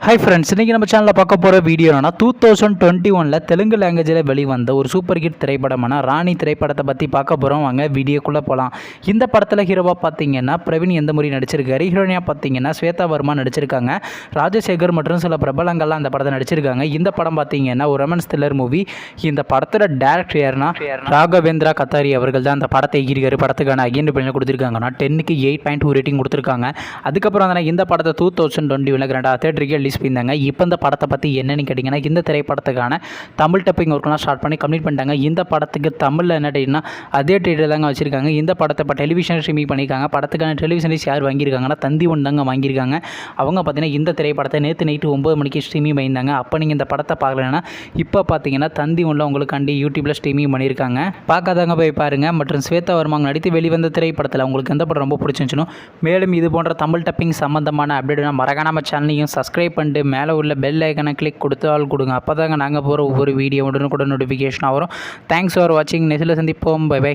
Hi friends, இன்றைக்கி நம்ம சேனலில் பார்க்க போகிற வீடியோ என்னன்னா 2021 தெலுங்கு லாங்குவேஜில் வெளிவந்த ஒரு சூப்பர் ஹிட் திரைப்படமான ராணி திரைப்படத்தை பற்றி பார்க்க போகிறோம். வாங்க வீடியோக்குள்ளே போகலாம். இந்த படத்தில் ஹீரோவாக பார்த்தீங்கன்னா பிரவீன் எந்தமுரி நடிச்சிருக்காரு. ஹீரோயினாக பார்த்தீங்கன்னா ஸ்வேதா வர்மா நடிச்சிருக்காங்க. ராஜசேகர் மற்றும் சில பிரபலங்கள்லாம் அந்த படத்தை நடிச்சிருக்காங்க. இந்த படம் பார்த்தீங்கன்னா ஒரு ரொமான்ஸ் த்ரில்லர் மூவி. இந்த படத்தோட டேரக்டர் யாருன்னா ராகவேந்திரா கத்தாரி அவர்கள் தான் அந்த படத்தை எகிரிக்காரு. படத்துக்கான அகைன் பண்ணி கொடுத்துருக்காங்கன்னா 10க்கு 8.2 ரேட்டிங் கொடுத்துருக்காங்க. அதுக்கப்புறம் தானே இந்த படத்தை 2021 கிராண்டாக தேட்டருக்கு ரிலீஸ் பண்ணியிருந்தாங்க. இப்போ இந்த படத்தை பற்றி என்னென்னு கேட்டிங்கன்னா, இந்த திரைப்படத்துக்கான தமிழ் டப்பிங் ஒர்க்லாம் ஸ்டார்ட் பண்ணி கம்ப்ளீட் பண்ணிட்டாங்க. இந்த படத்துக்கு தமிழில் என்ன டைட்டில்னா அதே டைட்டில் தாங்க வச்சுருக்காங்க. இந்த படத்தை இப்போ டெலிவிஷன் ஸ்ட்ரீமிங் பண்ணியிருக்காங்க. படத்துக்கான டெலிவிஷன் ரைட்ஸ் யார் வாங்கியிருக்காங்கன்னா தந்தி ஒன்று தாங்க வாங்கியிருக்காங்க. அவங்க பார்த்தீங்கன்னா இந்த திரைப்படத்தை நேற்று நைட்டு 9 மணிக்கு ஸ்ட்ரீமிங் பண்ணியிருந்தாங்க. அப்போ நீங்கள் இந்த படத்தை பார்க்கலன்னா இப்போ பார்த்தீங்கன்னா தந்தி ஒன்றில் உங்களுக்காண்டி யூடியூப்பில் ஸ்ட்ரீமிங் பண்ணியிருக்காங்க. பார்க்காதவங்க போய் பாருங்கள். மற்றும் ஸ்வேதா வர்மாங்க நடித்து வெளிவந்த திரைப்படத்தில் உங்களுக்கு எந்த படம் ரொம்ப பிடிச்சிருந்துச்சுனோ, மேலும் இது போன்ற தமிழ் டப்பிங் சம்மந்தமான அப்டேட்னா மறக்காம சேனலையும் சப்ஸ்கிரைப் பண்ணிட்டு மேலே உள்ள பெல் ஐக்கனை கிளிக் கொடுத்தால் கொடுங்க. அப்போ தாங்க நாங்கள் போகிற ஒவ்வொரு வீடியோ உடனுக்குடன் நோட்டிஃபிகேஷன் வரும். தேங்க்ஸ் ஃபார் வாட்சிங். நெக்ஸ்ட்டில் சந்திப்போம். Bye by.